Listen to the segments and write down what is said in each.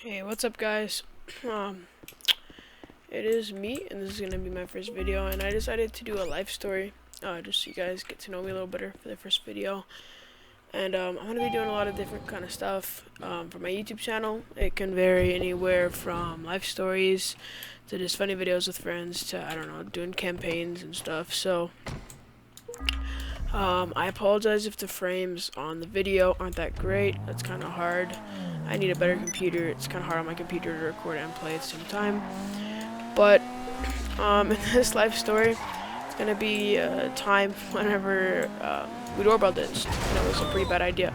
Hey, what's up, guys? Um, it is me, and this is gonna be my first video, and I decided to do a life story, just so you guys get to know me a little better for the first video. And I'm gonna be doing a lot of different kind of stuff for my YouTube channel. It can vary anywhere from life stories to just funny videos with friends to, I don't know, doing campaigns and stuff. So I apologize if the frames on the video aren't that great. That's kind of hard. I need a better computer. It's kind of hard on my computer to record and play at the same time. But in this life story, it's gonna be a time whenever we doorbell ditched. And it was a pretty bad idea.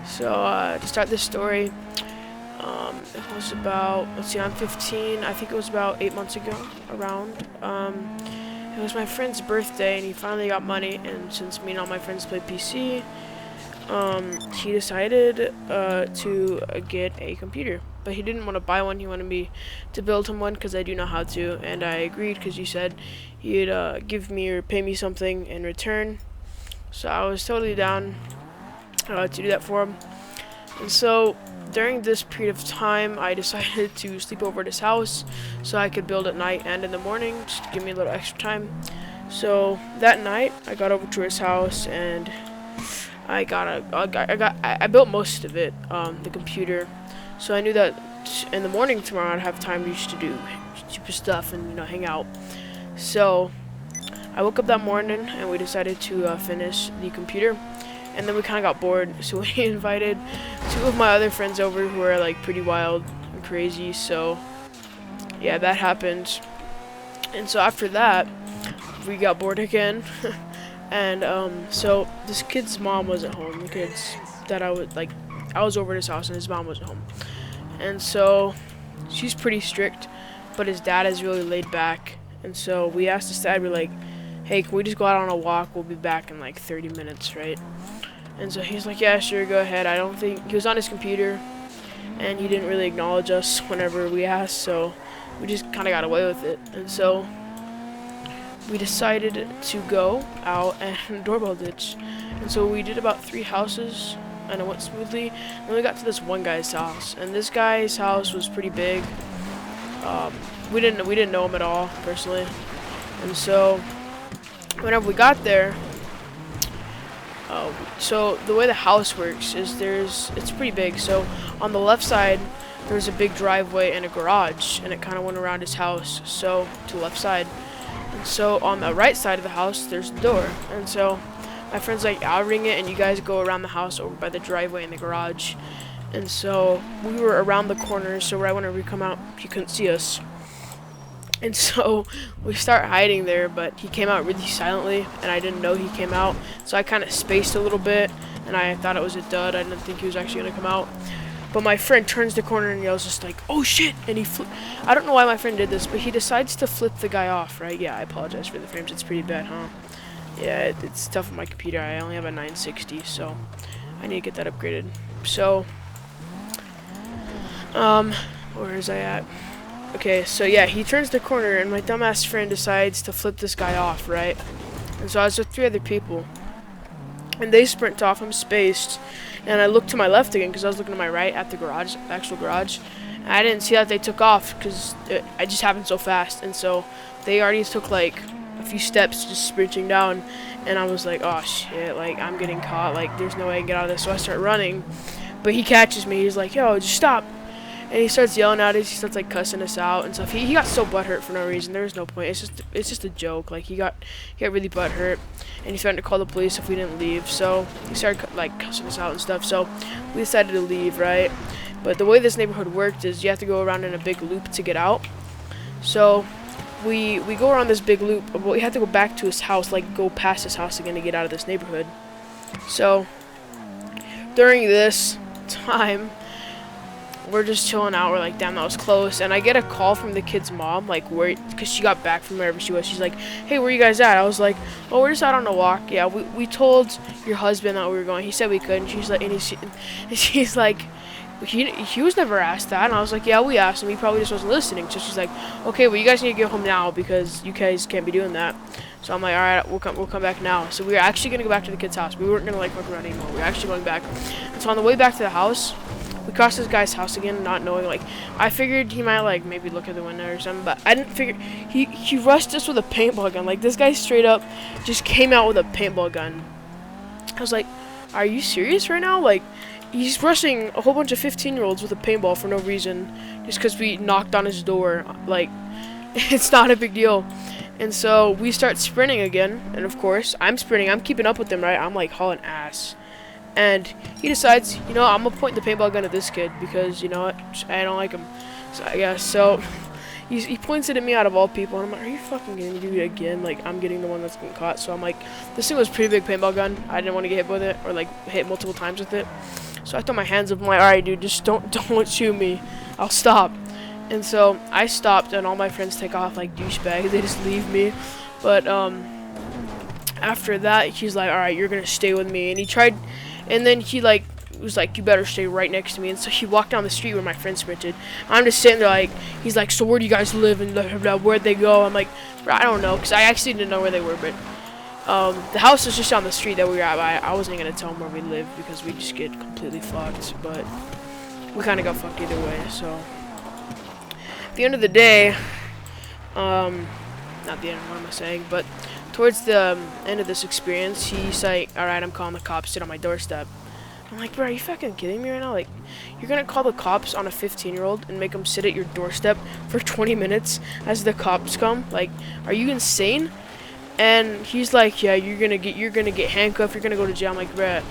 So to start this story, it was about, let's see, I'm 15. I think it was about 8 months ago, around. It was my friend's birthday, and he finally got money. And since me and all my friends play PC, he decided to get a computer. But he didn't want to buy one. He wanted me to build him one because I do know how to. And I agreed because he said he'd give me or pay me something in return. So I was totally down to do that for him. And so during this period of time, I decided to sleep over at his house so I could build at night and in the morning, just to give me a little extra time. So that night, I got over to his house and I built most of it, the computer. So I knew that in the morning tomorrow I'd have time just to do stupid stuff and hang out. So I woke up that morning and we decided to finish the computer. And then we kind of got bored, so we invited two of my other friends over who are like pretty wild and crazy. So yeah, that happened. And so after that, we got bored again. And so this kid's mom wasn't home. The kids that I was over at his house and his mom wasn't home. And so she's pretty strict, but his dad is really laid back. And so we asked his dad, we're like, hey, can we just go out on a walk? We'll be back in like 30 minutes, right? And so he's like, yeah, sure, go ahead. I don't think he was on his computer, and he didn't really acknowledge us whenever we asked, so we just kind of got away with it. And so we decided to go out and doorbell ditch. And so we did about 3 houses, and it went smoothly. And then we got to this one guy's house, and this guy's house was pretty big. We didn't know him at all personally, and so whenever we got there. So the way the house works is it's pretty big. So on the left side, there's a big driveway and a garage, and it kind of went around his house, so to the left side. And so on the right side of the house, there's the door. And so my friend's like, I'll ring it, and you guys go around the house over by the driveway and the garage. And so we were around the corner, so right whenever we come out, he couldn't see us. And so we start hiding there, but he came out really silently, and I didn't know he came out. So I kind of spaced a little bit, and I thought it was a dud. I didn't think he was actually going to come out. But my friend turns the corner and yells just like, oh shit, and I don't know why my friend did this, but he decides to flip the guy off, right? Yeah, I apologize for the frames. It's pretty bad, huh? Yeah, it's tough on my computer. I only have a 960, so I need to get that upgraded. So, where is I at? Okay, so yeah, he turns the corner, and my dumbass friend decides to flip this guy off, right? And so I was with 3 other people, and they sprint off. I'm spaced, and I look to my left again because I was looking to my right at the garage, the actual garage. And I didn't see that they took off because it just happened so fast, and so they already took like a few steps just sprinting down, and I was like, oh shit, like I'm getting caught, like there's no way I can get out of this. So I start running, but he catches me. He's like, yo, just stop. And he starts yelling at us. He starts like cussing us out and stuff. He got so butthurt for no reason. There was no point. It's just a joke. Like he got really butthurt, and he threatened to call the police if we didn't leave. So he started like cussing us out and stuff. So we decided to leave, right? But the way this neighborhood worked is you have to go around in a big loop to get out. So we go around this big loop, but we had to go back to his house, like go past his house again to get out of this neighborhood. So during this time, we're just chilling out. We're like, damn, that was close. And I get a call from the kid's mom, like, because she got back from wherever she was. She's like, hey, where you guys at? I was like, oh, we're just out on a walk. Yeah, we told your husband that we were going. He said we could. And she's like, and she's like, he was never asked that. And I was like, yeah, we asked him. He probably just wasn't listening. So she's like, okay, well, you guys need to get home now because you guys can't be doing that. So I'm like, all right, we'll come back now. So we were actually gonna go back to the kid's house. We weren't gonna like fuck around anymore. We were actually going back. And so on the way back to the house, we crossed this guy's house again, not knowing, like, I figured he might, like, maybe look at the window or something, but I didn't figure, he rushed us with a paintball gun. Like, this guy straight up just came out with a paintball gun. I was like, are you serious right now? Like, he's rushing a whole bunch of 15-year-olds with a paintball for no reason, just because we knocked on his door. Like, it's not a big deal. And so we start sprinting again, and of course, I'm sprinting, I'm keeping up with him, right? I'm like hauling ass. And he decides, you know, I'm gonna point the paintball gun at this kid because, you know what, I don't like him. So I guess, so he points it at me out of all people, and I'm like, are you fucking gonna do it again? Like, I'm getting the one that's getting caught. So I'm like, this thing was a pretty big paintball gun. I didn't want to get hit with it, or like hit multiple times with it. So I throw my hands up, I'm like, alright dude, just don't shoot me. I'll stop. And so I stopped, and all my friends take off like douchebags. They just leave me. But after that, he's like, alright, you're gonna stay with me. And he tried, and then he like was like, you better stay right next to me. And so he walked down the street where my friend sprinted. I'm just sitting there like, he's like, so where do you guys live, and blah, blah, blah, where'd they go? I'm like, bro, I don't know, because I actually didn't know where they were. But the house was just down the street that we were at. I wasn't gonna tell him where we lived because we just get completely fucked. But we kind of got fucked either way. So at the end of the day, not the end, what am I saying, but towards the end of this experience, he's like, alright, I'm calling the cops, sit on my doorstep. I'm like, bro, are you fucking kidding me right now? Like, you're gonna call the cops on a 15-year-old and make him sit at your doorstep for 20 minutes as the cops come? Like, are you insane? And he's like, yeah, you're gonna get handcuffed, you're gonna go to jail. I'm like, bruh,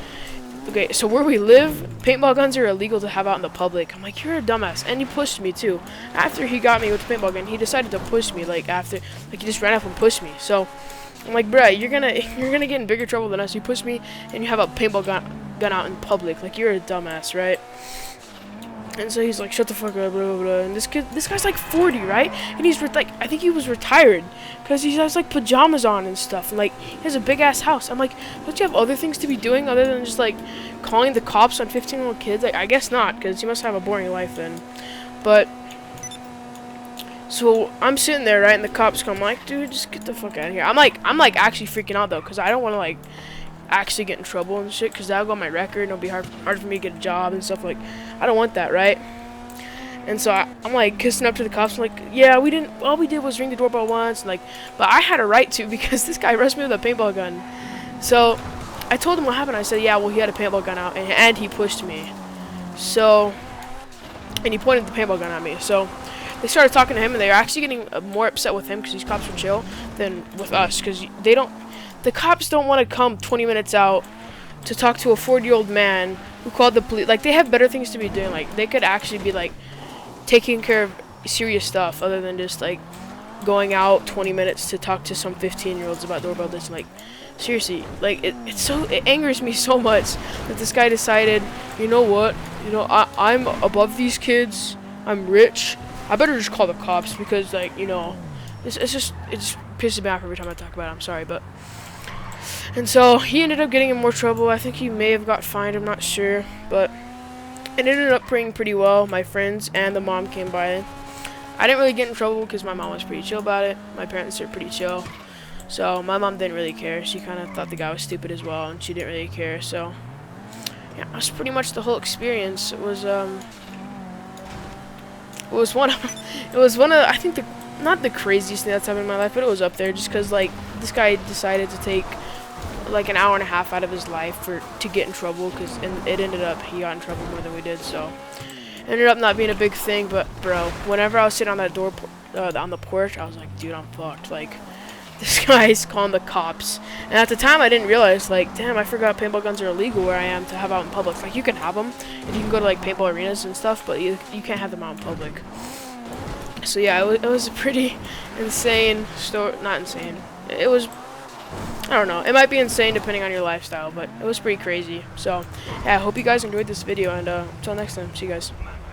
okay, so where we live, paintball guns are illegal to have out in the public. I'm like, you're a dumbass. And he pushed me too. After he got me with the paintball gun, he decided to push me. Like, after, like, he just ran up and pushed me. So I'm like, bruh, you're gonna get in bigger trouble than us. You push me and you have a paintball gun out in public. Like, you're a dumbass, right? And so he's like, shut the fuck up, blah, blah, blah. And this guy's like 40, right? And he's like, I think he was retired because he has like pajamas on and stuff. And like, he has a big ass house. I'm like, don't you have other things to be doing other than just like calling the cops on 15-year-old kids? Like, I guess not, because he must have a boring life then. But so I'm sitting there, right? And the cops come, like, dude, just get the fuck out of here. I'm like actually freaking out though, because I don't want to like actually get in trouble and shit, because that'll go on my record and it'll be hard for me to get a job and stuff. Like, I don't want that, right? And so I'm like kissing up to the cops. I'm like, yeah, all we did was ring the doorbell once, and like, but I had a right to, because this guy rushed me with a paintball gun. So I told him what happened. I said, yeah, well, he had a paintball gun out and he pushed me. So, and he pointed the paintball gun at me. So they started talking to him, and they were actually getting more upset with him because these cops were chill than with us, because the cops don't want to come 20 minutes out to talk to a 40-year-old man who called the police. Like, they have better things to be doing. Like, they could actually be like taking care of serious stuff other than just like going out 20 minutes to talk to some 15-year-olds about doorbell this. Like, seriously, like, it angers me so much that this guy decided, you know what, I'm above these kids, I'm rich, I better just call the cops, because, like, it just pisses me off every time I talk about it. I'm sorry, but. And so he ended up getting in more trouble. I think he may have got fined, I'm not sure, but it ended up being pretty well. My friends and the mom came by. I didn't really get in trouble because my mom was pretty chill about it. My parents are pretty chill. So my mom didn't really care. She kind of thought the guy was stupid as well, and she didn't really care. So yeah, that's pretty much the whole experience. It was one of I think not the craziest thing that's happened in my life, but it was up there, just because like this guy decided to take like an hour and a half out of his life to get in trouble, and it ended up he got in trouble more than we did. So it ended up not being a big thing. But bro, whenever I was sitting on that on the porch, I was like, dude, I'm fucked. Like, this guy's calling the cops. And at the time, I didn't realize, like, damn, I forgot paintball guns are illegal where I am to have out in public. Like, you can have them, and you can go to like paintball arenas and stuff, but you can't have them out in public. So yeah, it was a pretty insane story. Not insane. It was, I don't know. It might be insane depending on your lifestyle, but it was pretty crazy. So yeah, I hope you guys enjoyed this video, and until next time, see you guys.